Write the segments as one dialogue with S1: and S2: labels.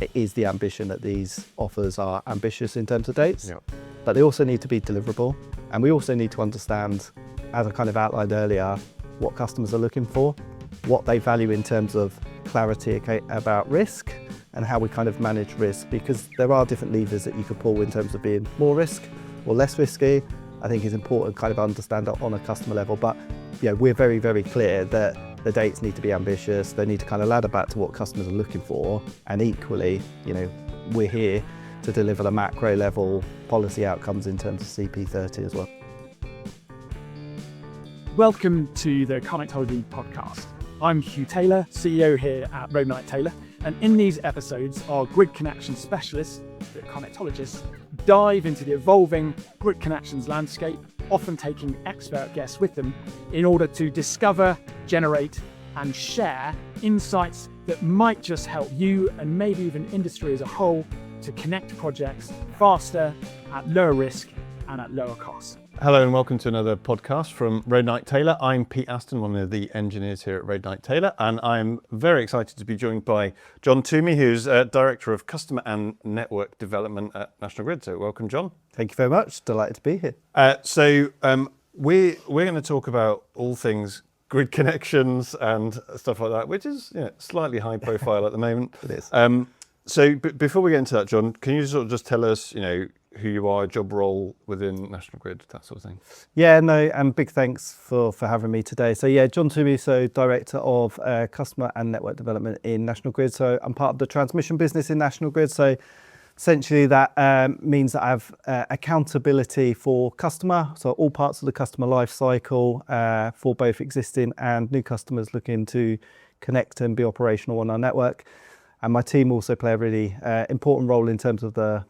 S1: it is the ambition that these offers are ambitious in terms of dates,
S2: Yeah.
S1: but they also need to be deliverable. And we also need to understand, as I kind of outlined earlier, what customers are looking for, what they value in terms of clarity about risk, and how we kind of manage risk, because there are different levers that you could pull in terms of being more risk or less risky. I think it's important to kind of understand that on a customer level, but we're very, very clear that the dates need to be ambitious. They need to kind of ladder back to what customers are looking for, and equally, we're here to deliver the macro level policy outcomes in terms of CP30 as well.
S3: Welcome to the Connectology podcast. I'm Hugh Taylor, CEO here at Road Knight Taylor, and in these episodes, our grid connection specialists, the connectologists, dive into the evolving grid connections landscape, often taking expert guests with them in order to discover, generate, and share insights that might just help you and maybe even industry as a whole to connect projects faster, at lower risk, and at lower cost.
S2: Hello and welcome to another podcast from Road Knight Taylor. I'm Pete Aston, one of the engineers here at Road Knight Taylor, and I'm very excited to be joined by John Twomey, who's Director of Customer and Network Development at National Grid. So welcome, John.
S1: Thank you very much. Delighted to be here.
S2: We're going to talk about all things grid connections and stuff like that, which is slightly high profile at the moment.
S1: It is.
S2: Before we get into that, John, can you sort of just tell us, who you are, job role within National Grid, that sort of thing?
S1: Yeah, no, and big thanks for having me today. So John Twomey, Director of Customer and Network Development in National Grid. So I'm part of the transmission business in National Grid. So essentially that means that I have accountability for customer, so all parts of the customer life cycle for both existing and new customers looking to connect and be operational on our network. And my team also play a really important role in terms of the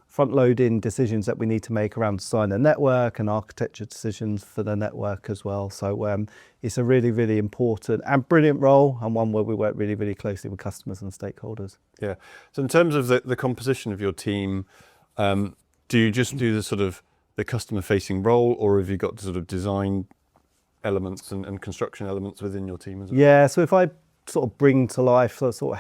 S1: front-loading decisions that we need to make around design the network and architecture decisions for the network as well. So it's a really, really important and brilliant role, and one where we work really, really closely with customers and stakeholders.
S2: Yeah. So in terms of the composition of your team, do you just do the sort of the customer-facing role, or have you got sort of design elements and construction elements within your team as well?
S1: Yeah. So if I sort of bring to life sort of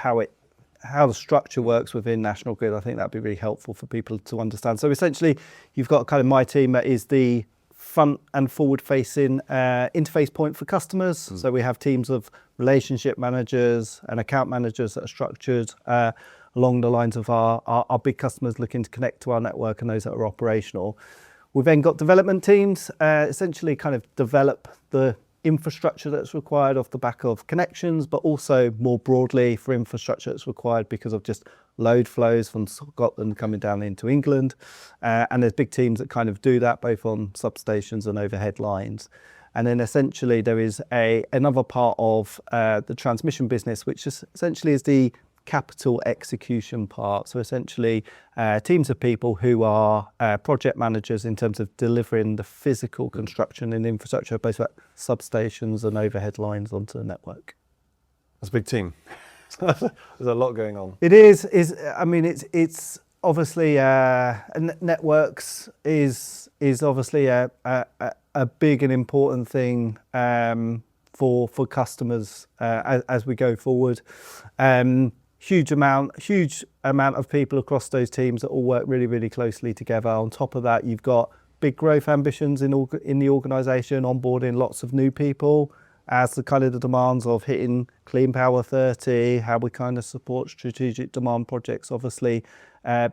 S1: how the structure works within National Grid, I think that'd be really helpful for people to understand. So essentially, you've got kind of my team that is the front and forward-facing interface point for customers. So we have teams of relationship managers and account managers that are structured along the lines of our big customers looking to connect to our network and those that are operational. We've then got development teams, essentially kind of develop the infrastructure that's required off the back of connections, but also more broadly for infrastructure that's required because of just load flows from Scotland coming down into England. And there's big teams that kind of do that both on substations and overhead lines. And then essentially there is another part of the transmission business, which is essentially is the capital execution part. So essentially teams of people who are project managers in terms of delivering the physical construction and infrastructure, both at substations and overhead lines onto the network.
S2: That's a big team. There's a lot going on.
S1: It is. I mean, it's obviously networks is obviously a big and important thing for customers as we go forward. Huge amount of people across those teams that all work really, really closely together. On top of that, you've got big growth ambitions in the organisation, onboarding lots of new people as the kind of the demands of hitting Clean Power 30, how we kind of support strategic demand projects obviously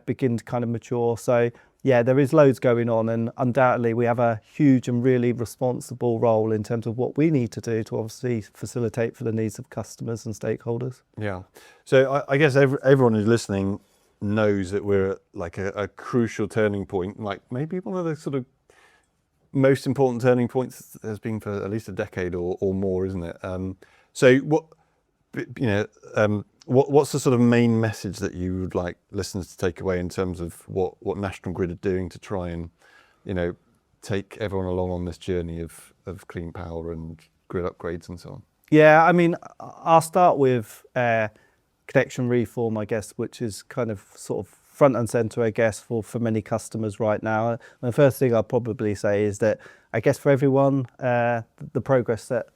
S1: begin to kind of mature. So yeah, there is loads going on, and undoubtedly we have a huge and really responsible role in terms of what we need to do to obviously facilitate for the needs of customers and stakeholders.
S2: Yeah. So I guess everyone who's listening knows that we're at like a crucial turning point, like maybe one of the sort of most important turning points there's been for at least a decade or more, isn't it? So what's the sort of main message that you would like listeners to take away in terms of what National Grid are doing to try and, take everyone along on this journey of clean power and grid upgrades and so on?
S1: Yeah, I mean, I'll start with connection reform, I guess, which is kind of sort of front and centre, I guess, for many customers right now. And the first thing I'll probably say is that, I guess for everyone, the progress that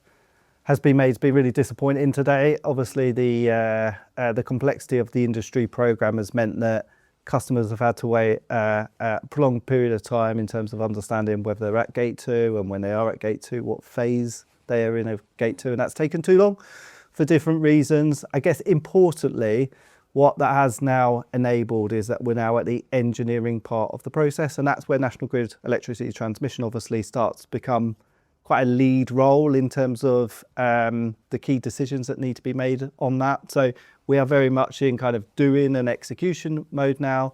S1: has been made has been really disappointing today. Obviously, the complexity of the industry program has meant that customers have had to wait a prolonged period of time in terms of understanding whether they're at gate 2, and when they are at gate 2, what phase they are in of gate 2, and that's taken too long for different reasons. I guess importantly, what that has now enabled is that we're now at the engineering part of the process, and that's where National Grid electricity transmission obviously starts to become quite a lead role in terms of the key decisions that need to be made on that. So we are very much in kind of doing and execution mode now.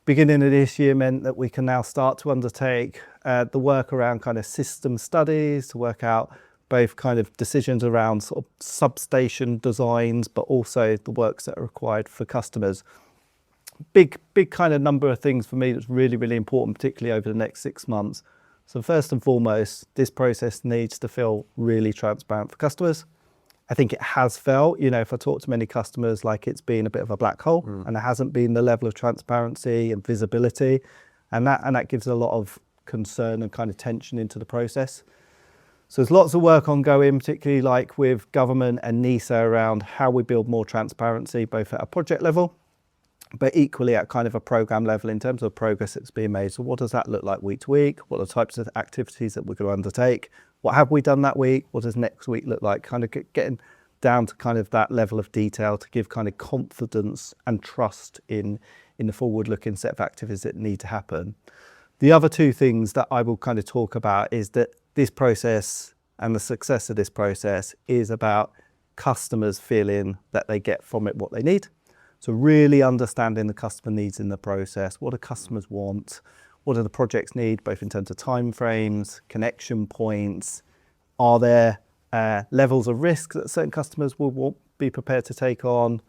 S1: Beginning of this year meant that we can now start to undertake the work around kind of system studies to work out both kind of decisions around sort of substation designs, but also the works that are required for customers. Big kind of number of things for me that's really, really important, particularly over the next 6 months. So first and foremost, this process needs to feel really transparent for customers. I think it has felt, if I talk to many customers, like it's been a bit of a black hole, and there hasn't been the level of transparency and visibility, and that gives a lot of concern and kind of tension into the process. So there's lots of work ongoing, particularly like with government and NESO around how we build more transparency, both at a project level, but equally at kind of a program level in terms of progress that's being made. So what does that look like week to week? What are the types of activities that we're going to undertake? What have we done that week? What does next week look like? Kind of getting down to kind of that level of detail to give kind of confidence and trust in the forward-looking set of activities that need to happen. The other two things that I will kind of talk about is that this process and the success of this process is about customers feeling that they get from it what they need. So really understanding the customer needs in the process. What do customers want? What do the projects need, both in terms of timeframes, connection points? Are there levels of risk that certain customers will be prepared to take on?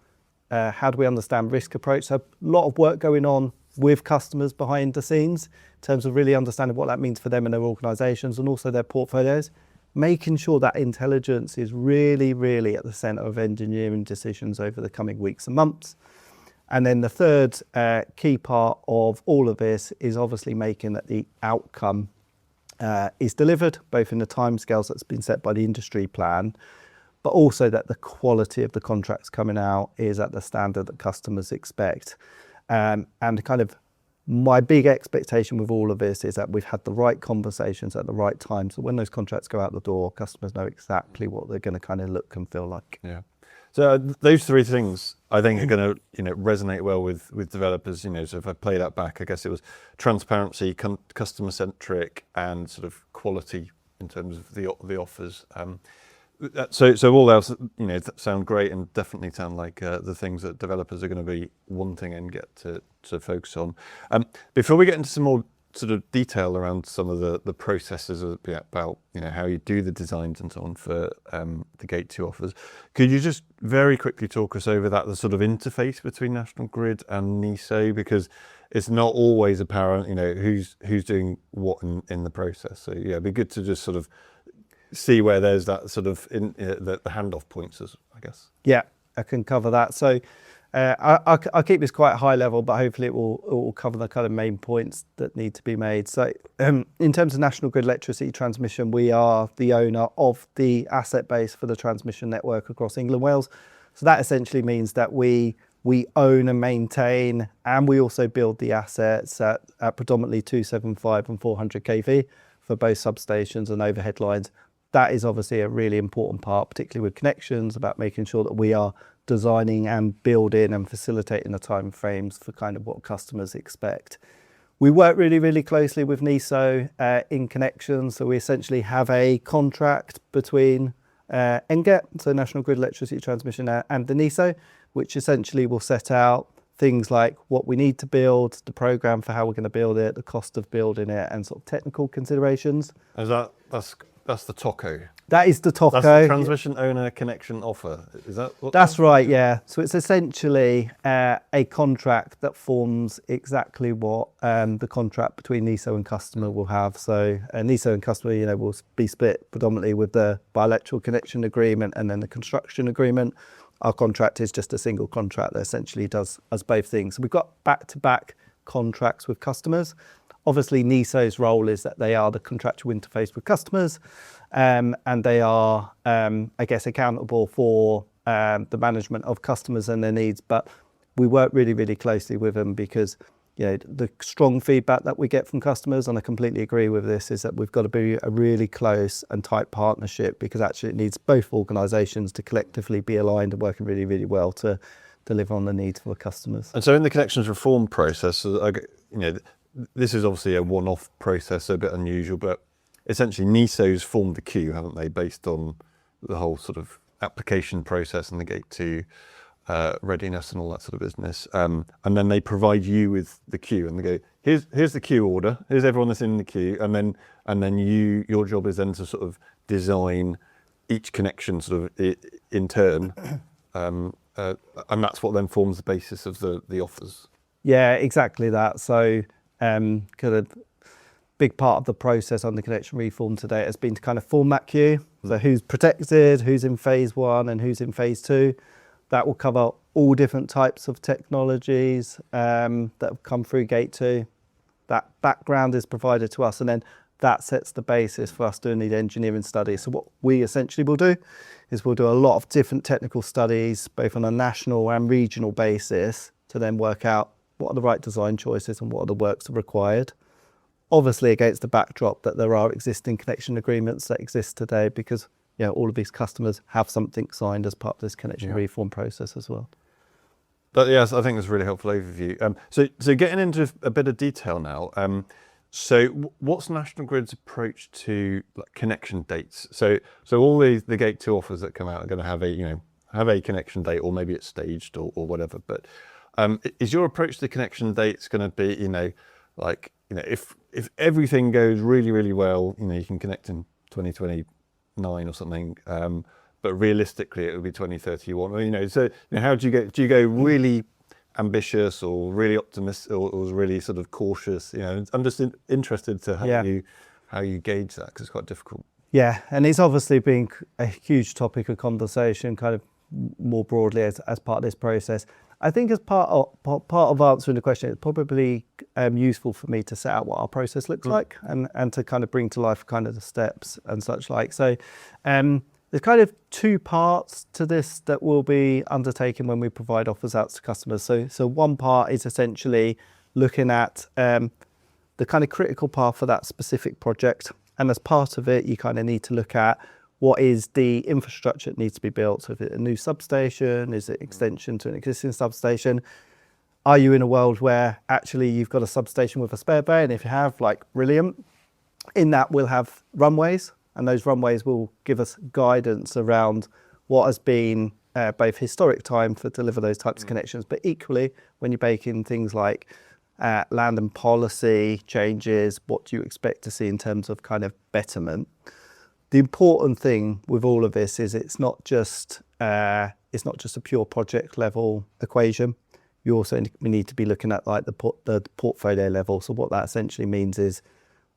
S1: How do we understand risk approach? So a lot of work going on with customers behind the scenes in terms of really understanding what that means for them and their organisations and also their portfolios. Making sure that intelligence is really, really at the centre of engineering decisions over the coming weeks and months. And then the third key part of all of this is obviously making that the outcome is delivered, both in the timescales that's been set by the industry plan, but also that the quality of the contracts coming out is at the standard that customers expect. And kind of my big expectation with all of this is that we've had the right conversations at the right time. So when those contracts go out the door, customers know exactly what they're going to kind of look and feel like.
S2: Yeah. So those three things I think are going to resonate well with developers. So if I play that back, I guess it was transparency, customer centric, and sort of quality in terms of the offers. So all else, sound great and definitely sound like the things that developers are going to be wanting and get to focus on. Before we get into some more sort of detail around some of the processes about how you do the designs and so on for the Gate 2 offers, could you just very quickly talk us over the sort of interface between National Grid and NESO, because it's not always apparent who's doing what in the process. So yeah, it'd be good to just sort of see where there's that sort of the handoff points, I guess. Yeah,
S1: I can cover that. So I'll keep this quite high level, but hopefully it will cover the kind of main points that need to be made. So in terms of National Grid electricity transmission, we are the owner of the asset base for the transmission network across England and Wales. So that essentially means that we own and maintain, and we also build the assets at predominantly 275 and 400 kV for both substations and overhead lines. That is obviously a really important part, particularly with connections, about making sure that we are designing and building and facilitating the time frames for kind of what customers expect. We work really, really closely with NESO in connections. So we essentially have a contract between NGET, so National Grid Electricity Transmission, and the NESO, which essentially will set out things like what we need to build, the program for how we're going to build it, the cost of building it, and sort of technical considerations.
S2: That's the TOCO.
S1: That is the TOCO.
S2: That's the transmission owner connection offer. Is that what?
S1: That's right, yeah. So it's essentially a contract that forms exactly what the contract between NESO and customer will have. So NESO and customer, will be split predominantly with the bilateral connection agreement and then the construction agreement. Our contract is just a single contract that essentially does both things. So we've got back-to-back contracts with customers. Obviously, NESO's role is that they are the contractual interface with customers, and they are, I guess, accountable for the management of customers and their needs. But we work really, really closely with them because, you know, the strong feedback that we get from customers, and I completely agree with this, is that we've got to be a really close and tight partnership, because actually it needs both organisations to collectively be aligned and working really, really well to deliver on the needs for customers.
S2: And so in the connections reform process, this is obviously a one-off process, so a bit unusual, but essentially NESO's formed the queue, haven't they, based on the whole sort of application process and the gate 2 readiness and all that sort of business. And then they provide you with the queue, and they go, here's the queue order, here's everyone that's in the queue, and then your job is then to sort of design each connection sort of in turn. And that's what then forms the basis of the offers. Yeah,
S1: exactly that. So kind of big part of the process on the connection reform today has been to kind of form that queue. So who's protected, who's in phase 1 and who's in phase 2. That will cover all different types of technologies that have come through gate 2. That background is provided to us, and then that sets the basis for us doing the engineering studies. So what we essentially will do is we'll do a lot of different technical studies, both on a national and regional basis, to then work out what are the right design choices and what are the works required. Obviously against the backdrop that there are existing connection agreements that exist today, because all of these customers have something signed as part of this connection reform process as well.
S2: But yes, I think that's a really helpful overview. So getting into a bit of detail now. So what's National Grid's approach to connection dates? So all the gate 2 offers that come out are going to have a connection date, or maybe it's staged or whatever. But is your approach to connection dates going to be, if everything goes really, really well, you can connect in 2029 or something, but realistically it will be 2031. So how do you go really ambitious or really optimistic or really sort of cautious? I'm just interested to how you gauge that, because it's quite difficult.
S1: Yeah, and it's obviously been a huge topic of conversation, kind of more broadly as part of this process. I think as part of answering the question, it's probably useful for me to set out what our process looks like and to kind of bring to life kind of the steps and such like. So there's kind of 2 parts to this that will be undertaken when we provide offers out to customers. So one part is essentially looking at the kind of critical path for that specific project. And as part of it, you kind of need to look at what is the infrastructure that needs to be built. So if it's a new substation, is it extension to an existing substation? Are you in a world where actually you've got a substation with a spare bay? And if you have, brilliant. In that, we'll have runways, and those runways will give us guidance around what has been both historic time to deliver those types of connections, but equally when you bake in things like land and policy changes, what do you expect to see in terms of kind of betterment? The important thing with all of this is it's not just a pure project level equation. We need to be looking at the portfolio level. So what that essentially means is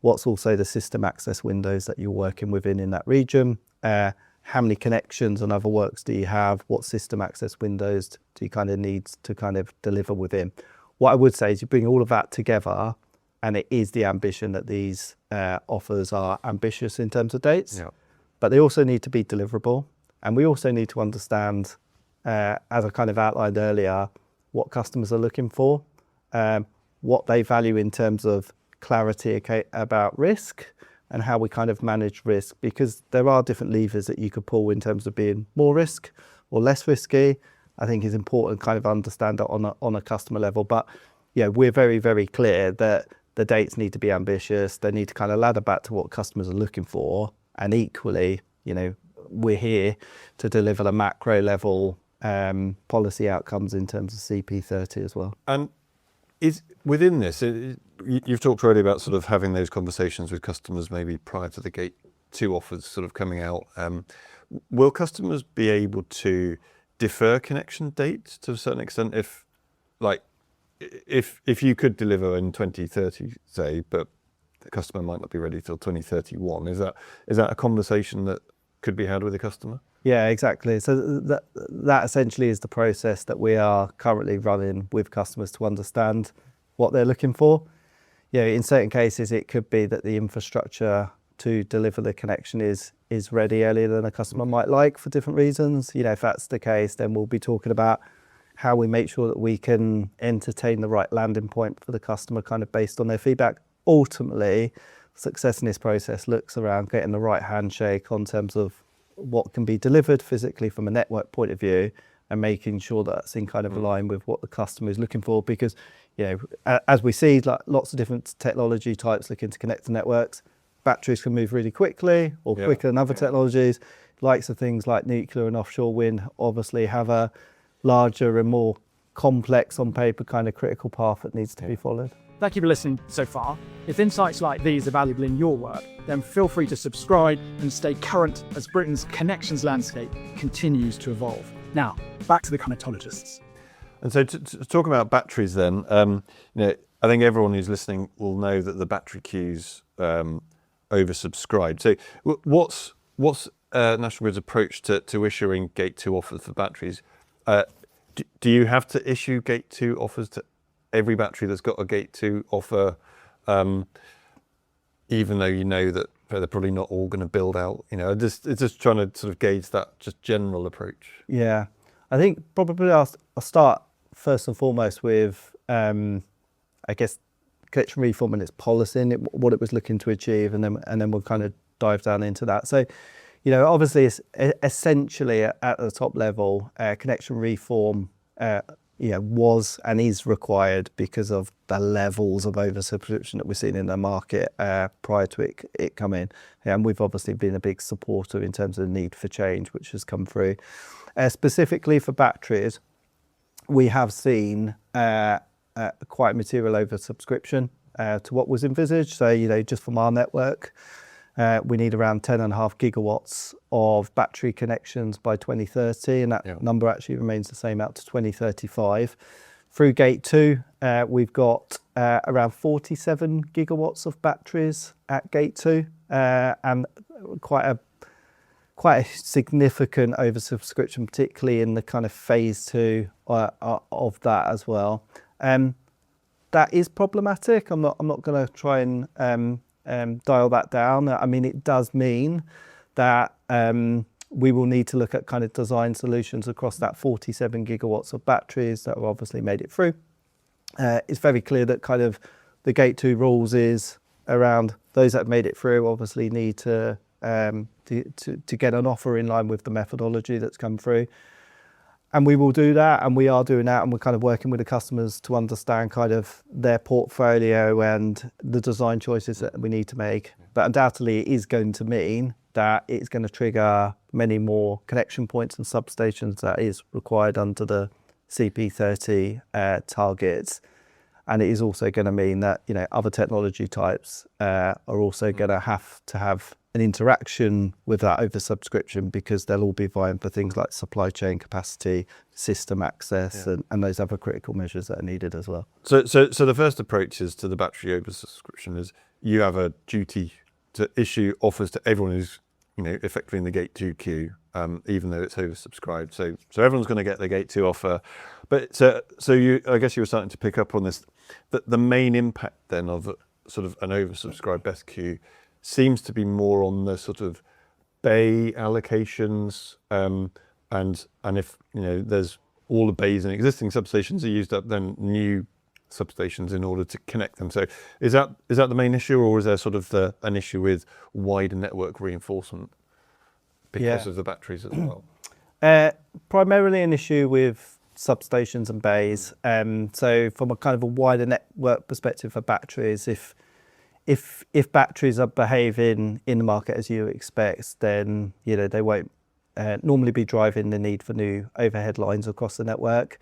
S1: what's also the system access windows that you're working within in that region. How many connections and other works do you have? What system access windows do you kind of need to kind of deliver within? What I would say is you bring all of that together, and it is the ambition that these offers are ambitious in terms of dates, but they also need to be deliverable. And we also need to understand, as I kind of outlined earlier, what customers are looking for, what they value in terms of clarity about risk, and how we kind of manage risk, because there are different levers that you could pull in terms of being more risk or less risky. I think is important to kind of understand that on a customer level. But we're very, very clear that the dates need to be ambitious. They need to kind of ladder back to what customers are looking for. And equally, we're here to deliver the macro level policy outcomes in terms of CP30 as well.
S2: And is within this, you've talked already about sort of having those conversations with customers maybe prior to the gate 2 offers sort of coming out. Will customers be able to defer connection dates to a certain extent if you could deliver in 2030, say, but the customer might not be ready till 2031? Is that a conversation that could be had with the customer?
S1: Yeah, exactly. So that essentially is the process that we are currently running with customers to understand what they're looking for. In certain cases, it could be that the infrastructure to deliver the connection is ready earlier than a customer might like for different reasons. If that's the case, then we'll be talking about how we make sure that we can entertain the right landing point for the customer kind of based on their feedback. Ultimately, success in this process looks around getting the right handshake on terms of what can be delivered physically from a network point of view, and making sure that that's in kind of line with what the customer is looking for. Because, as we see, like lots of different technology types looking to connect to networks, batteries can move really quickly or quicker than other technologies. Likes of things like nuclear and offshore wind obviously have a larger and more complex on paper kind of critical path that needs to be followed.
S3: Thank you for listening so far. If insights like these are valuable in your work, then feel free to subscribe and stay current as Britain's connections landscape continues to evolve. Now, back to the connectologists.
S2: And so to talk about batteries then, I think everyone who's listening will know that the battery queue's oversubscribed. So what's National Grid's approach to issuing Gate 2 offers for batteries? Do you have to issue Gate 2 offers to every battery that's got a Gate 2 offer, even though you know that they're probably not all going to build out? It's just trying to sort of gauge that just general approach.
S1: Yeah, I think probably I'll start first and foremost with, I guess, connection reform and its policy and what it was looking to achieve, and then we'll kind of dive down into that. So, obviously, it's essentially at the top level, connection reform, was and is required because of the levels of oversubscription that we're seeing in the market prior to it coming. And we've obviously been a big supporter in terms of the need for change, which has come through. Specifically for batteries, we have seen quite material oversubscription to what was envisaged. So, just from our network, we need around 10.5 gigawatts of battery connections by 2030, and that number actually remains the same out to 2035. Through Gate 2, we've got around 47 gigawatts of batteries at Gate 2, and quite a significant oversubscription, particularly in the kind of phase 2 of that as well. That is problematic. I'm not going to try and dial that down. I mean, it does mean that we will need to look at kind of design solutions across that 47 gigawatts of batteries that have obviously made it through. It's very clear that kind of the Gate 2 rules is around those that have made it through obviously need to get an offer in line with the methodology that's come through. And we will do that, and we are doing that, and we're kind of working with the customers to understand kind of their portfolio and the design choices that we need to make. But undoubtedly, it is going to mean that it's going to trigger many more connection points and substations that is required under the CP30 targets. And it is also going to mean that other technology types are also going to have an interaction with that oversubscription, because they'll all be vying for things like supply chain capacity, system access, and those other critical measures that are needed as well.
S2: So the first approach is to the battery oversubscription is you have a duty to issue offers to everyone who's effectively in the Gate 2 queue, even though it's oversubscribed. So everyone's going to get the Gate 2 offer. But I guess you were starting to pick up on this. That the main impact then of sort of an oversubscribed BESS queue seems to be more on the sort of bay allocations, and if there's all the bays and existing substations are used up, then new substations in order to connect them. So is that the main issue, or is there sort of an issue with wider network reinforcement because of the batteries as well?
S1: Primarily an issue with substations and bays. So from a kind of a wider network perspective for batteries, if batteries are behaving in the market as you expect, then they won't normally be driving the need for new overhead lines across the network.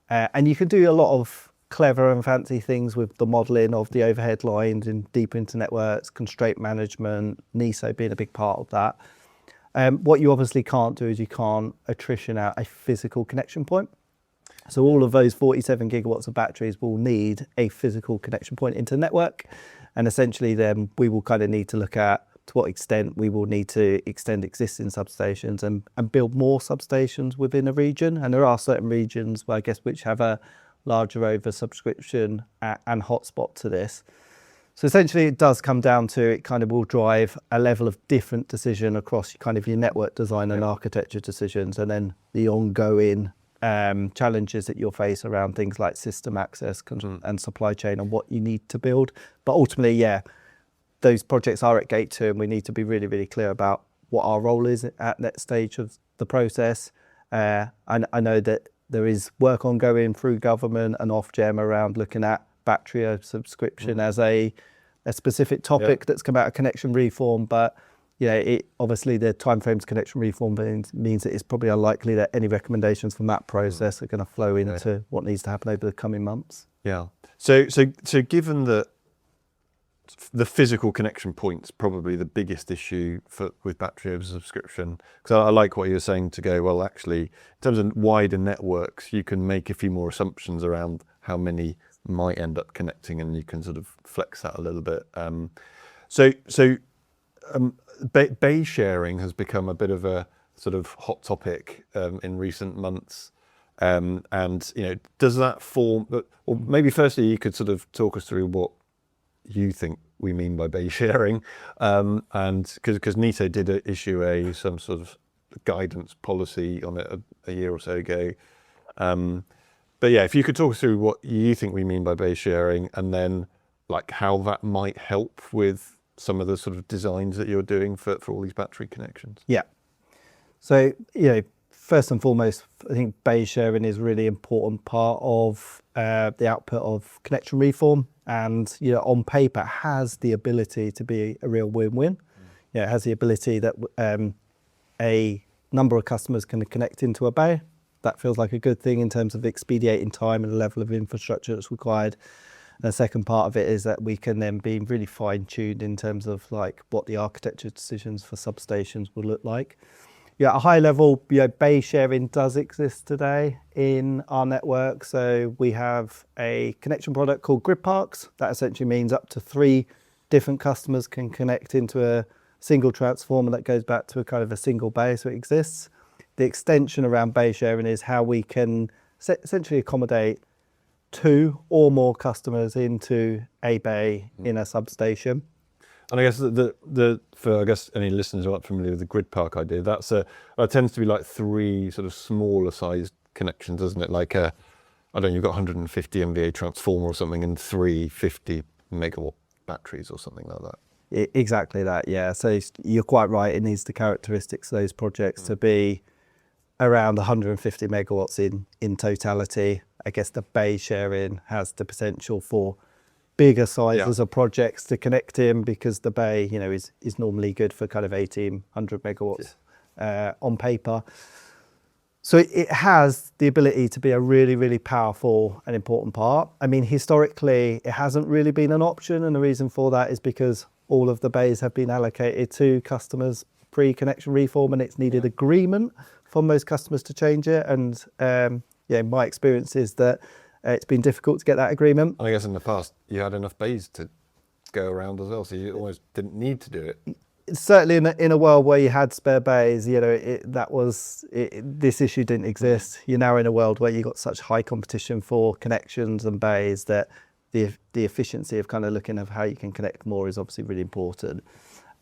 S1: And you can do a lot of clever and fancy things with the modelling of the overhead lines and deep into networks, constraint management, NESO being a big part of that. What you obviously can't do is you can't attrition out a physical connection point. So all of those 47 gigawatts of batteries will need a physical connection point into the network. And essentially then we will kind of need to look at to what extent we will need to extend existing substations and build more substations within a region. And there are certain regions where I guess which have a larger oversubscription and hotspot to this. So essentially it does come down to, it kind of will drive a level of different decision across kind of your network design and architecture decisions, and then the ongoing challenges that you'll face around things like system access and supply chain and what you need to build. But ultimately, those projects are at gate 2, and we need to be really, really clear about what our role is at that stage of the process. I know that there is work ongoing through government and Ofgem around looking at battery oversubscription as a specific topic that's come out of connection reform, but obviously the timeframes connection reform means that it's probably unlikely that any recommendations from that process are going to flow into what needs to happen over the coming months.
S2: Yeah. So given that the physical connection point's probably the biggest issue with battery oversubscription, because I like what you're saying to go, well, actually, in terms of wider networks, you can make a few more assumptions around how many might end up connecting, and you can sort of flex that a little bit. Bay sharing has become a bit of a sort of hot topic in recent months. And does that form, or maybe firstly you could sort of talk us through what you think we mean by bay sharing, and because NITO did issue some sort of guidance policy on it a year or so ago. But if you could talk us through what you think we mean by bay sharing, and then like how that might help with some of the sort of designs that you're doing for all these battery connections.
S1: Yeah. So, first and foremost, I think bay sharing is a really important part of the output of connection reform, and on paper has the ability to be a real win-win. It has the ability that a number of customers can connect into a bay. That feels like a good thing in terms of expediting time and the level of infrastructure that's required. And the second part of it is that we can then be really fine-tuned in terms of like what the architecture decisions for substations will look like. At a high level, bay sharing does exist today in our network. So we have a connection product called Grid Parks. That essentially means up to 3 different customers can connect into a single transformer that goes back to a kind of a single bay, so it exists. The extension around bay sharing is how we can essentially accommodate 2 or more customers into a bay in a substation.
S2: And I guess for any listeners who aren't familiar with the grid park idea, that tends to be like 3 sort of smaller sized connections, doesn't it? Like you've got 150 MVA transformer or something, and 3 50 megawatt batteries or something like that.
S1: Exactly that, yeah. So you're quite right. It needs the characteristics of those projects to be around 150 megawatts in totality. I guess the bay sharing has the potential for bigger sizes of projects to connect in, because the bay, is normally good for kind of 1,800 megawatts on paper. So it has the ability to be a really, really powerful and important part. I mean, historically, it hasn't really been an option, and the reason for that is because all of the bays have been allocated to customers pre-connection reform, and it's needed agreement from most customers to change it. And my experience is that it's been difficult to get that agreement.
S2: And I guess in the past you had enough bays to go around as well, so you almost didn't need to do it.
S1: Certainly in a world where you had spare bays, this issue didn't exist. You're now in a world where you've got such high competition for connections and bays that the efficiency of kind of looking at how you can connect more is obviously really important.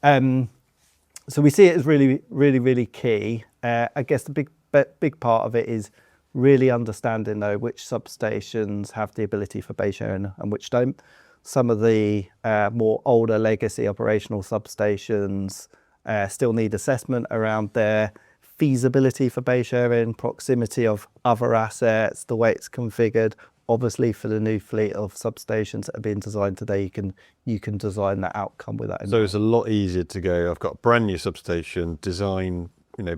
S1: So we see it as really, really, really key. I guess the big part of it is really understanding though which substations have the ability for bay sharing and which don't. Some of the more older legacy operational substations still need assessment around their feasibility for bay sharing, proximity of other assets, the way it's configured. Obviously, for the new fleet of substations that are being designed today, you can design that outcome with that.
S2: So it's a lot easier to go, I've got a brand new substation, design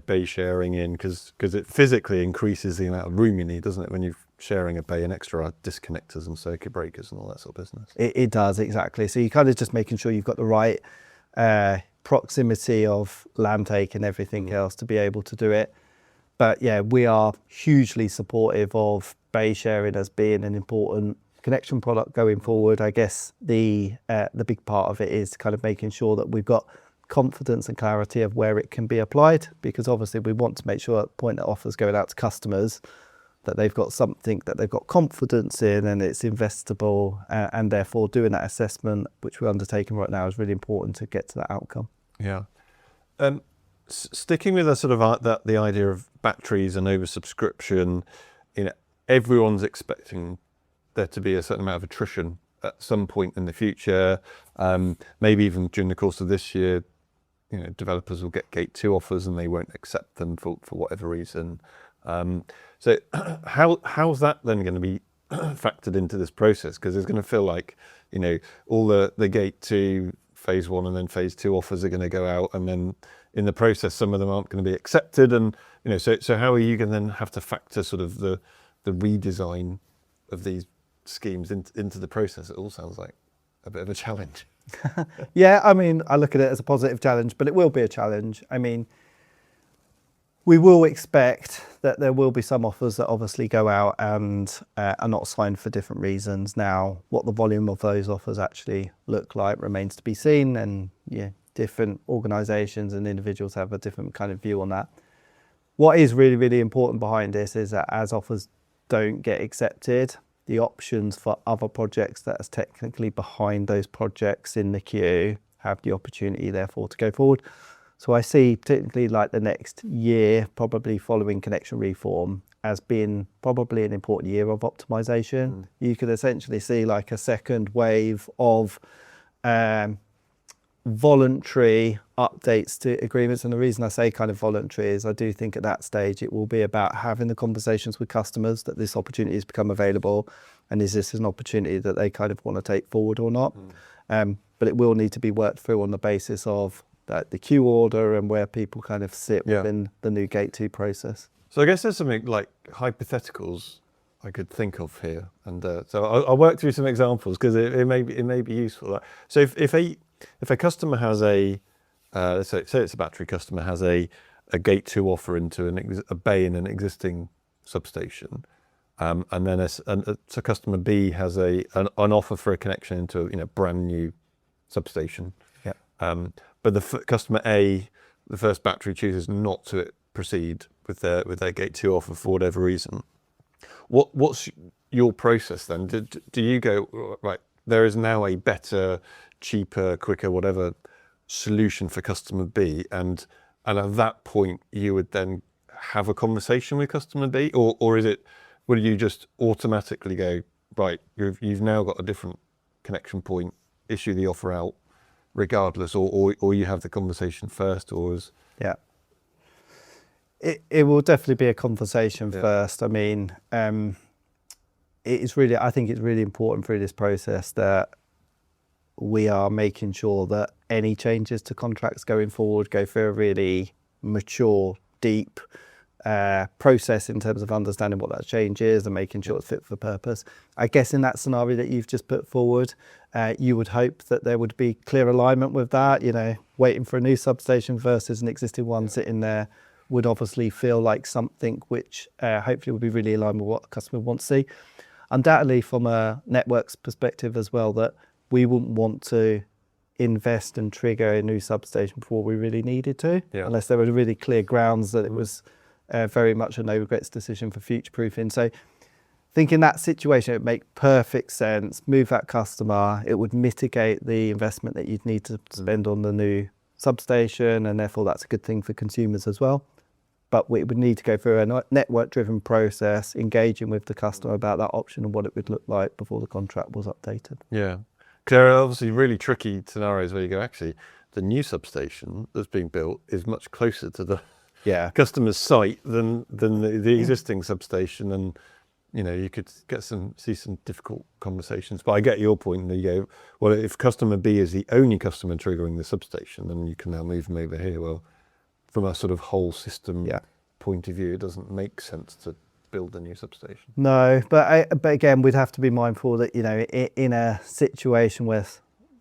S2: bay sharing in, because it physically increases the amount of room you need, doesn't it, when you're sharing a bay, and extra disconnectors and circuit breakers and all that sort of business.
S1: It does, exactly. So you're kind of just making sure you've got the right proximity of land take and everything else to be able to do it. But we are hugely supportive of bay sharing as being an important connection product going forward. I guess the big part of it is kind of making sure that we've got confidence and clarity of where it can be applied, because obviously we want to make sure at the point that offers going out to customers, that they've got something that they've got confidence in and it's investable, and therefore doing that assessment, which we're undertaking right now, is really important to get to that outcome.
S2: Yeah. Sticking with the sort of the idea of batteries and oversubscription, everyone's expecting there to be a certain amount of attrition at some point in the future. Maybe even during the course of this year, developers will get gate 2 offers and they won't accept them for whatever reason. So how's that then going to be factored into this process? Because it's going to feel like, all the gate 2, phase 1 and then phase 2 offers are going to go out, and then in the process, some of them aren't going to be accepted. And, so how are you going to then have to factor sort of the redesign of these schemes into the process? It all sounds like a bit of a challenge.
S1: Yeah, I mean, I look at it as a positive challenge, but it will be a challenge. I mean, we will expect that there will be some offers that obviously go out and are not signed for different reasons. Now, what the volume of those offers actually look like remains to be seen, and different organisations and individuals have a different kind of view on that. What is really, really important behind this is that as offers don't get accepted, the options for other projects that are technically behind those projects in the queue have the opportunity, therefore, to go forward. So I see particularly like the next year, probably following connection reform, as being probably an important year of optimization. You could essentially see like a second wave of voluntary updates to agreements. And the reason I say kind of voluntary is I do think at that stage it will be about having the conversations with customers that this opportunity has become available, and is this an opportunity that they kind of want to take forward or not. But it will need to be worked through on the basis of the queue order and where people kind of sit within the new gate 2 process.
S2: So I guess there's something like hypotheticals I could think of here, and so I'll work through some examples because it may be useful. So if a customer has let's say it's a battery customer, has a gate 2 offer into a bay in an existing substation, and then so customer B has an offer for a connection into a brand new substation. But the customer A, the first battery, chooses not to proceed with their gate 2 offer for whatever reason. What's your process then? Do you go, right, there is now a better, cheaper, quicker, whatever solution for customer B, and at that point you would then have a conversation with customer B, or is it, will you just automatically go, right, you've now got a different connection point, issue the offer out regardless, or you have the conversation first, or is...
S1: Yeah. It will definitely be a conversation first. I mean, I think it's really important through this process that we are making sure that any changes to contracts going forward go through a really mature, deep process in terms of understanding what that change is and making sure it's fit for purpose. I guess in that scenario that you've just put forward, you would hope that there would be clear alignment with that. Waiting for a new substation versus an existing one sitting there would obviously feel like something which hopefully would be really aligned with what a customer wants to see. Undoubtedly, from a networks perspective as well, that we wouldn't want to invest and trigger a new substation before we really needed to, unless there were really clear grounds that it was very much a no regrets decision for future proofing. So I think in that situation, it would make perfect sense, move that customer, it would mitigate the investment that you'd need to spend on the new substation, and therefore that's a good thing for consumers as well. But we would need to go through a network-driven process, engaging with the customer about that option and what it would look like before the contract was updated.
S2: Yeah, because there are obviously really tricky scenarios where you go, actually, the new substation that's being built is much closer to the customer's site than the existing substation, and you could see some difficult conversations. But I get your point. You go, well, if customer B is the only customer triggering the substation, then you can now move them over here. Well, from a sort of whole system point of view, it doesn't make sense to build a new substation. No,
S1: but again, we'd have to be mindful that in a situation where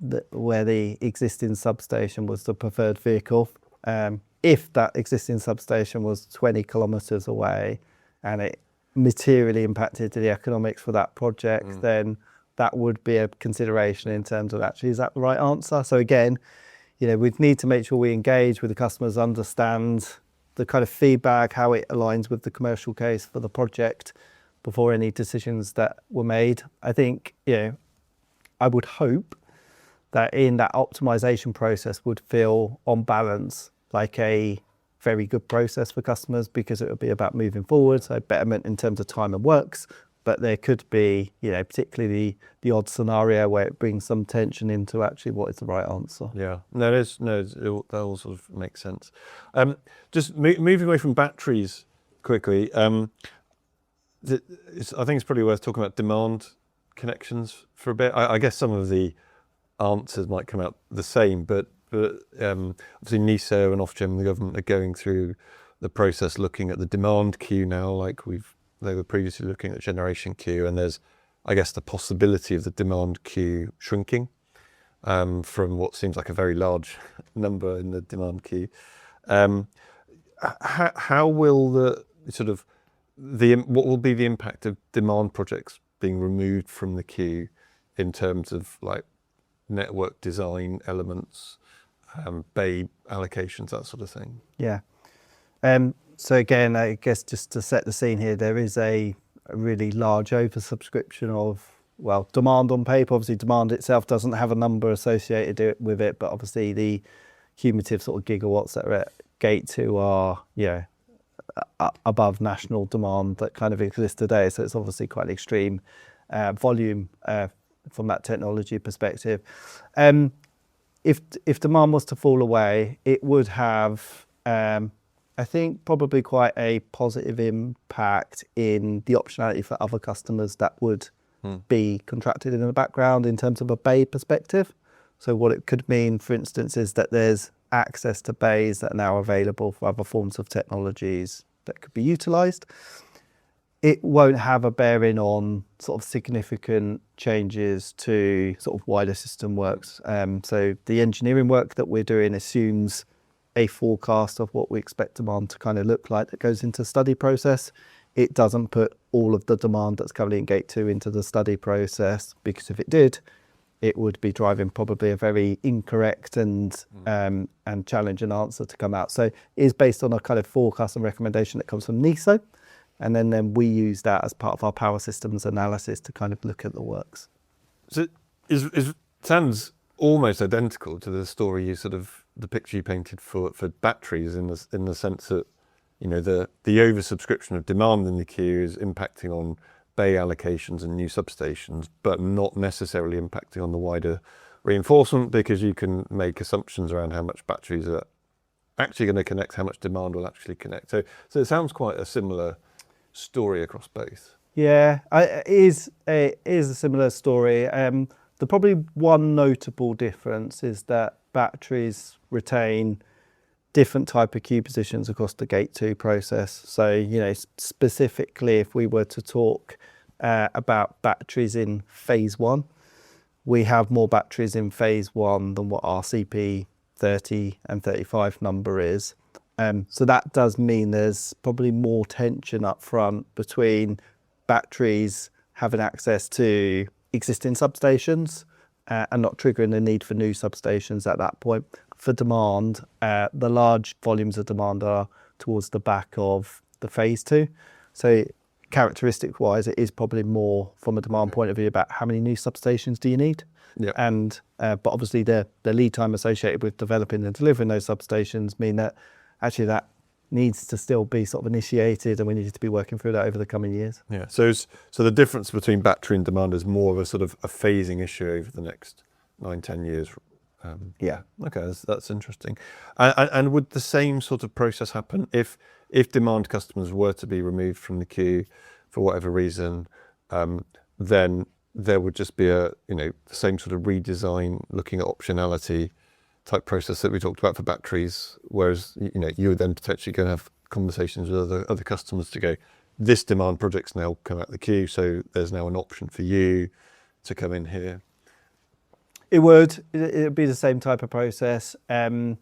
S1: the existing substation was the preferred vehicle, if that existing substation was 20 kilometres away and it materially impacted the economics for that project, then that would be a consideration in terms of actually, is that the right answer? So again, we'd need to make sure we engage with the customers, understand the kind of feedback, how it aligns with the commercial case for the project before any decisions that were made. I think, I would hope that in that optimization process would feel on balance like a very good process for customers, because it would be about moving forward, so betterment in terms of time and works. But there could be, particularly the odd scenario where it brings some tension into actually what is the right answer.
S2: Yeah, that all sort of makes sense. Just moving away from batteries quickly, I think it's probably worth talking about demand connections for a bit. I guess some of the answers might come out the same, but obviously NISO and Ofgem, the government, are going through the process looking at the demand queue now, like they were previously looking at generation queue, and there's, I guess, the possibility of the demand queue shrinking from what seems like a very large number in the demand queue. How will what will be the impact of demand projects being removed from the queue in terms of like network design elements, bay allocations, that sort of thing?
S1: Yeah. So again, I guess just to set the scene here, there is a really large oversubscription of, demand on paper. Obviously, demand itself doesn't have a number associated with it, but obviously the cumulative sort of gigawatts that are at Gate 2 are, above national demand that kind of exists today. So it's obviously quite an extreme volume from that technology perspective. If demand was to fall away, it would have, I think, probably quite a positive impact in the optionality for other customers that would be contracted in the background in terms of a bay perspective. So what it could mean, for instance, is that there's access to bays that are now available for other forms of technologies that could be utilised. It won't have a bearing on sort of significant changes to sort of wider system works. So the engineering work that we're doing assumes a forecast of what we expect demand to kind of look like that goes into study process. It doesn't put all of the demand that's currently in Gate 2 into the study process, because if it did, it would be driving probably a very incorrect and challenging answer to come out. So it is based on a kind of forecast and recommendation that comes from NISO. And then we use that as part of our power systems analysis to kind of look at the works.
S2: So it sounds almost identical to the story the picture you painted for batteries in the sense that, the oversubscription of demand in the queue is impacting on bay allocations and new substations, but not necessarily impacting on the wider reinforcement, because you can make assumptions around how much batteries are actually going to connect, how much demand will actually connect. So it sounds quite a similar story across both.
S1: Yeah, it is a similar story. The probably one notable difference is that batteries retain different type of queue positions across the Gate 2 process. So, specifically, if we were to talk about batteries in phase 1, we have more batteries in phase 1 than what our CP 30 and 35 number is. So that does mean there's probably more tension up front between batteries having access to existing substations and not triggering the need for new substations at that point. For demand, the large volumes of demand are towards the back of the phase 2. So characteristic-wise, it is probably more from a demand point of view about how many new substations do you need.
S2: Yeah.
S1: And but obviously the lead time associated with developing and delivering those substations mean that actually that needs to still be sort of initiated, and we need to be working through that over the coming years.
S2: Yeah. So the difference between battery and demand is more of a sort of a phasing issue over the next 9-10 years.
S1: Yeah.
S2: Okay, that's interesting. And would the same sort of process happen if demand customers were to be removed from the queue for whatever reason? Then there would just be the same sort of redesign, looking at optionality type process that we talked about for batteries. Whereas you would then potentially go and have conversations with other customers to go, this demand project's now come out of the queue, so there's now an option for you to come in here.
S1: It would be the same type of process. The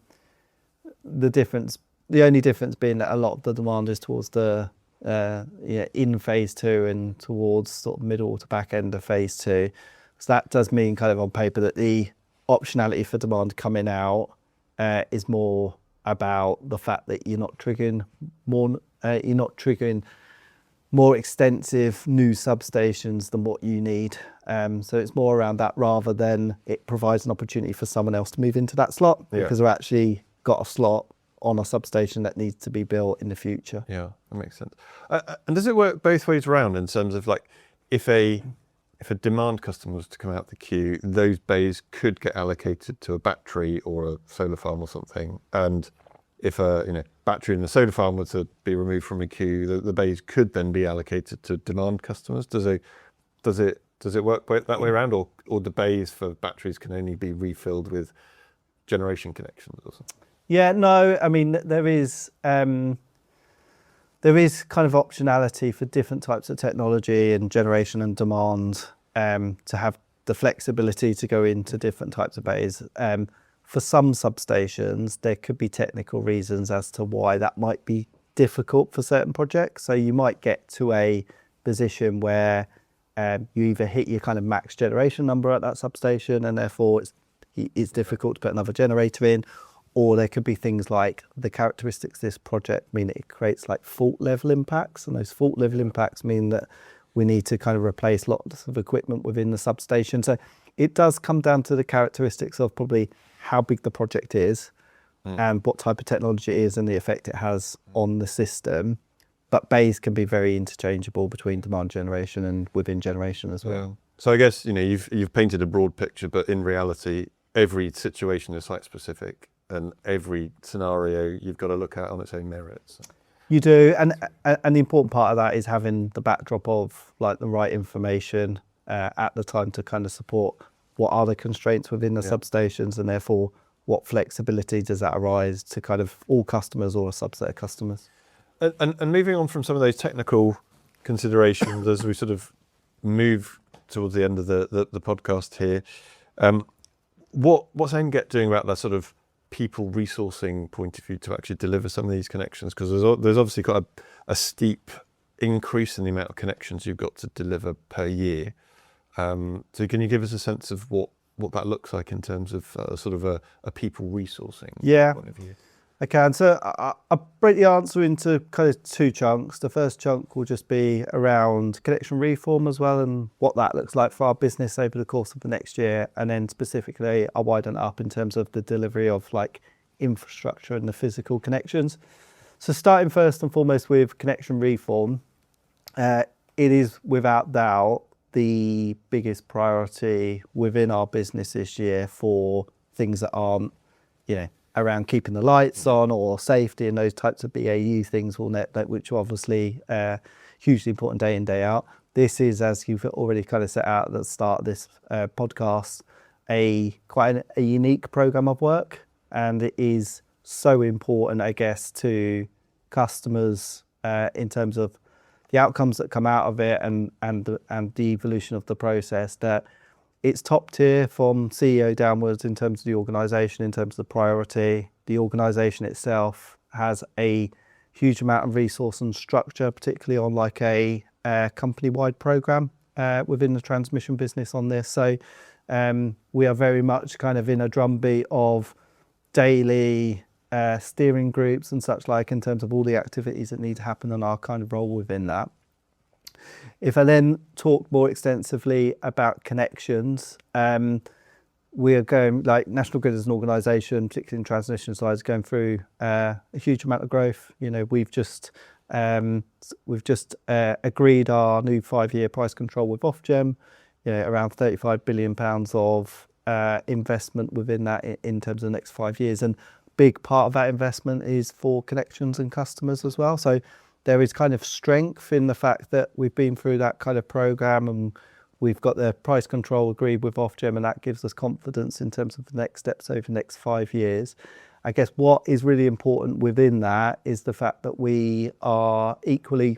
S1: only difference being that a lot of the demand is towards the in phase 2 and towards sort of middle to back end of phase 2. So that does mean kind of on paper that the optionality for demand coming out is more about the fact that you're not triggering more extensive new substations than what you need. So it's more around that rather than it provides an opportunity for someone else to move into that slot, because they've actually got a slot on a substation that needs to be built in the future.
S2: Yeah, that makes sense. And does it work both ways around in terms of like if a demand customer was to come out the queue, those bays could get allocated to a battery or a solar farm or something, and if a battery and the solar farm were to be removed from a queue, the bays could then be allocated to demand customers. Does it work that way around, or the bays for batteries can only be refilled with generation connections or something?
S1: Yeah, no, I mean there is kind of optionality for different types of technology and generation and demand to have the flexibility to go into different types of bays. For some substations, there could be technical reasons as to why that might be difficult for certain projects. So you might get to a position where you either hit your kind of max generation number at that substation, and therefore it's difficult to put another generator in, or there could be things like the characteristics of this project mean it creates like fault level impacts, and those fault level impacts mean that we need to kind of replace lots of equipment within the substation. So it does come down to the characteristics of probably how big the project is and what type of technology it is and the effect it has on the system. But bays can be very interchangeable between demand generation and within generation as well.
S2: Yeah. So I guess you've painted a broad picture, but in reality, every situation is site specific, and every scenario you've got to look at on its own merits.
S1: You do, and the important part of that is having the backdrop of like the right information at the time to kind of support what are the constraints within the substations, and therefore what flexibility does that arise to kind of all customers or a subset of customers.
S2: And moving on from some of those technical considerations as we sort of move towards the end of the podcast here, what's NGET doing about that sort of people resourcing point of view to actually deliver some of these connections? Because there's obviously quite a steep increase in the amount of connections you've got to deliver per year. So can you give us a sense of what that looks like in terms of sort of a people resourcing point of view?
S1: I can. So I'll break the answer into kind of two chunks. The first chunk will just be around connection reform as well, and what that looks like for our business over the course of the next year. And then specifically, I'll widen it up in terms of the delivery of like infrastructure and the physical connections. So starting first and foremost with connection reform, it is without doubt the biggest priority within our business this year for things that aren't, around keeping the lights on or safety and those types of BAU things, which are obviously hugely important day in, day out. This is, as you've already kind of set out at the start of this podcast, quite a unique program of work, and it is so important, I guess, to customers in terms of the outcomes that come out of it and the evolution of the process, that it's top tier from CEO downwards in terms of the organisation, in terms of the priority. The organisation itself has a huge amount of resource and structure, particularly on like a company-wide programme within the transmission business on this. So we are very much kind of in a drumbeat of daily steering groups and such like in terms of all the activities that need to happen and our kind of role within that. If I then talk more extensively about connections, we are going, like National Grid as an organisation, particularly in transmission side, is going through a huge amount of growth. We've just agreed our new 5-year price control with Ofgem, around £35 billion of investment within that in terms of the next 5 years. And big part of that investment is for connections and customers as well. So there is kind of strength in the fact that we've been through that kind of programme and we've got the price control agreed with Ofgem, and that gives us confidence in terms of the next steps over the next 5 years. I guess what is really important within that is the fact that we are equally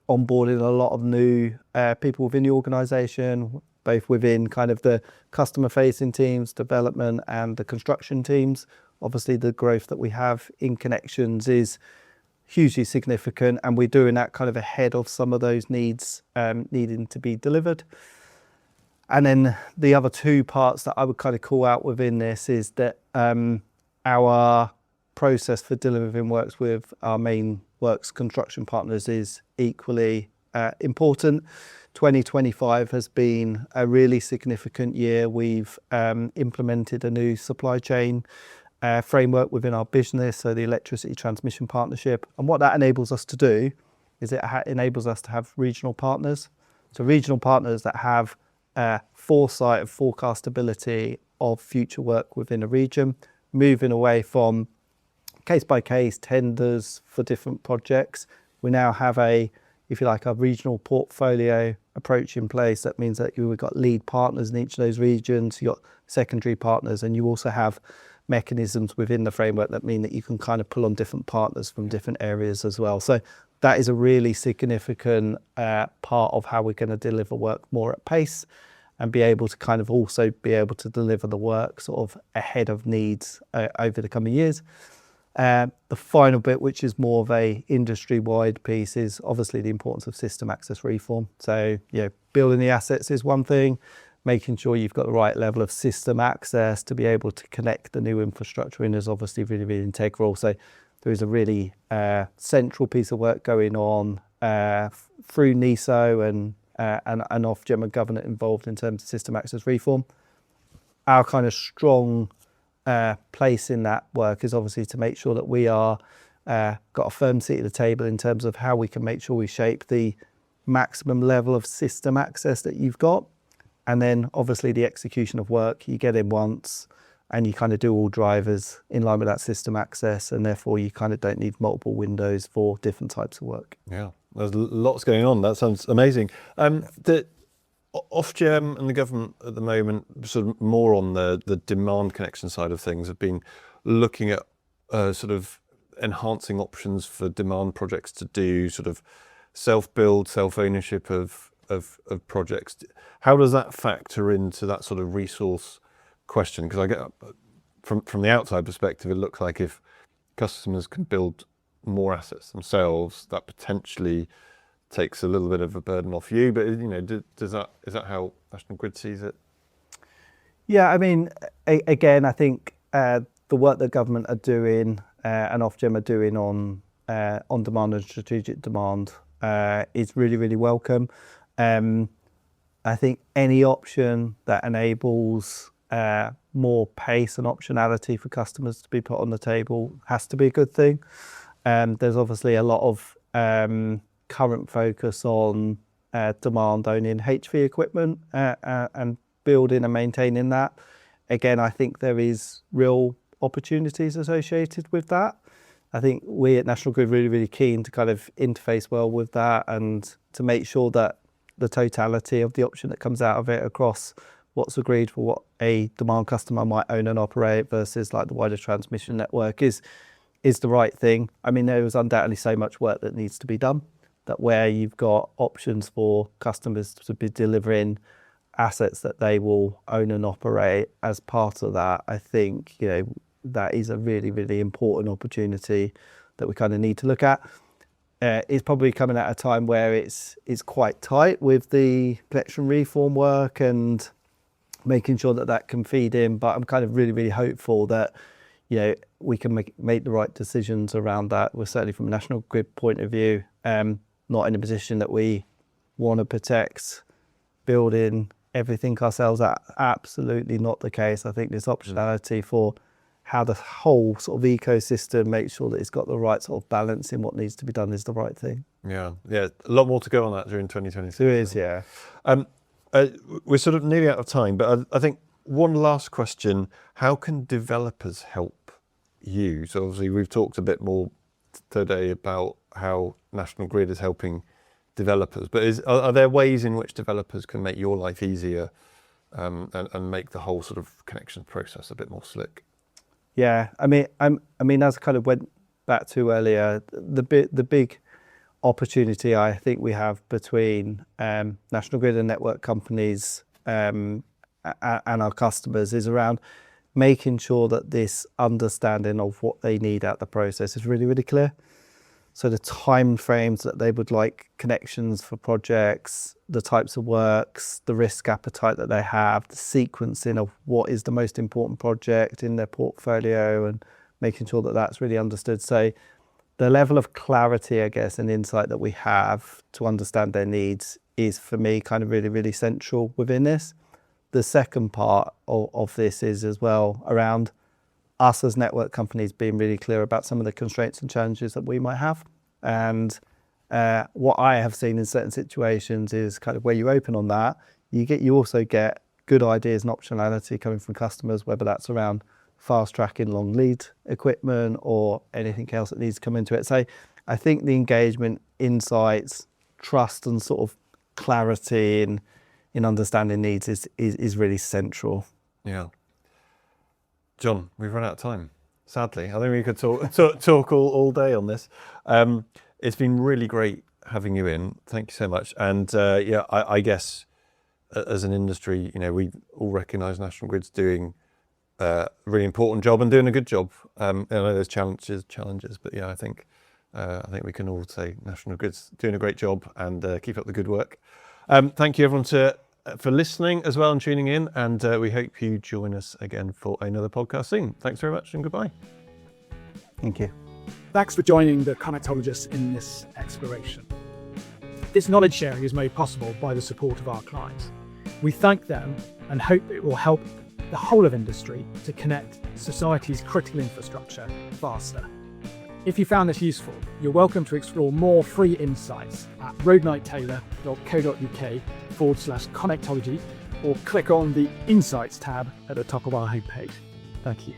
S1: onboarding a lot of new people within the organisation, both within kind of the customer-facing teams, development and the construction teams. Obviously, the growth that we have in connections is hugely significant, and we're doing that kind of ahead of some of those needs needing to be delivered. And then the other two parts that I would kind of call out within this is that our process for delivering works with our main works construction partners is equally important. 2025 has been a really significant year. We've implemented a new supply chain framework within our business, so the electricity transmission partnership. And what that enables us to do is it enables us to have regional partners. So regional partners that have foresight and forecastability of future work within a region, moving away from case-by-case tenders for different projects. We now have a regional portfolio approach in place. That means that we've got lead partners in each of those regions, you've got secondary partners, and you also have mechanisms within the framework that mean that you can kind of pull on different partners from different areas as well. So that is a really significant part of how we're going to deliver work more at pace and be able to kind of also be able to deliver the work sort of ahead of needs over the coming years. The final bit, which is more of a industry-wide piece, is obviously the importance of system access reform. So, building the assets is one thing, making sure you've got the right level of system access to be able to connect the new infrastructure in is obviously really, really integral. So there is a really central piece of work going on through NESO and Ofgem and government involved in terms of system access reform. Our kind of strong place in that work is obviously to make sure that we are got a firm seat at the table in terms of how we can make sure we shape the maximum level of system access that you've got. And then obviously the execution of work, you get in once and you kind of do all drivers in line with that system access, and therefore you kind of don't need multiple windows for different types of work.
S2: Yeah, there's lots going on. That sounds amazing. The Ofgem and the government at the moment, sort of more on the demand connection side of things, have been looking at sort of enhancing options for demand projects to do sort of self-build, self-ownership of projects. How does that factor into that sort of resource question? Because I get from the outside perspective, it looks like if customers can build more assets themselves, that potentially takes a little bit of a burden off you. But is that how National Grid sees it?
S1: Yeah, I mean, again, I think the work that government are doing and Ofgem are doing on demand and strategic demand is really, really welcome. I think any option that enables more pace and optionality for customers to be put on the table has to be a good thing. There's obviously a lot of current focus on demand owning HV equipment and building and maintaining that. Again, I think there is real opportunities associated with that. I think we at National Grid are really, really keen to kind of interface well with that and to make sure that the totality of the option that comes out of it across what's agreed for what a demand customer might own and operate versus like the wider transmission network is the right thing. I mean, there is undoubtedly so much work that needs to be done, that where you've got options for customers to be delivering assets that they will own and operate as part of that, I think, that is a really, really important opportunity that we kind of need to look at. It's probably coming at a time where it's quite tight with the connection reform work and making sure that can feed in. But I'm kind of really, really hopeful that we can make the right decisions around that. We're certainly from a National Grid point of view, not in a position that we want to protect building everything ourselves. Absolutely not the case. I think there's optionality for how the whole sort of ecosystem makes sure that it's got the right sort of balance in what needs to be done is the right thing.
S2: Yeah, a lot more to go on that during 2026.
S1: There is, yeah.
S2: We're sort of nearly out of time, but I think one last question: how can developers help you? So obviously we've talked a bit more today about how National Grid is helping developers, but are there ways in which developers can make your life easier and make the whole sort of connections process a bit more slick?
S1: Yeah, I mean, as I kind of went back to earlier, the big opportunity I think we have between National Grid and network companies and our customers is around making sure that this understanding of what they need out the process is really, really clear. So the time frames that they would like connections for projects, the types of works, the risk appetite that they have, the sequencing of what is the most important project in their portfolio and making sure that that's really understood. So the level of clarity, I guess, and insight that we have to understand their needs is, for me, kind of really, really central within this. The second part of this is as well around us as network companies being really clear about some of the constraints and challenges that we might have. And what I have seen in certain situations is kind of where you open on that, you also get good ideas and optionality coming from customers, whether that's around fast tracking long lead equipment or anything else that needs to come into it. So I think the engagement, insights, trust and sort of clarity in understanding needs is really central.
S2: Yeah. John, we've run out of time, sadly. I think we could talk all day on this. It's been really great having you in. Thank you so much. And I guess as an industry, we all recognise National Grid's doing a really important job and doing a good job. I know there's challenges, but I think we can all say National Grid's doing a great job and keep up the good work. Thank you everyone for listening as well and tuning in, and we hope you join us again for another podcast soon. Thanks very much and goodbye.
S1: Thank you.
S3: Thanks for joining the Connectologists in this exploration. This knowledge sharing is made possible by the support of our clients. We thank them and hope it will help the whole of industry to connect society's critical infrastructure faster. If you found this useful, you're welcome to explore more free insights at roadnighttaylor.co.uk/connectology, or click on the Insights tab at the top of our homepage. Thank you.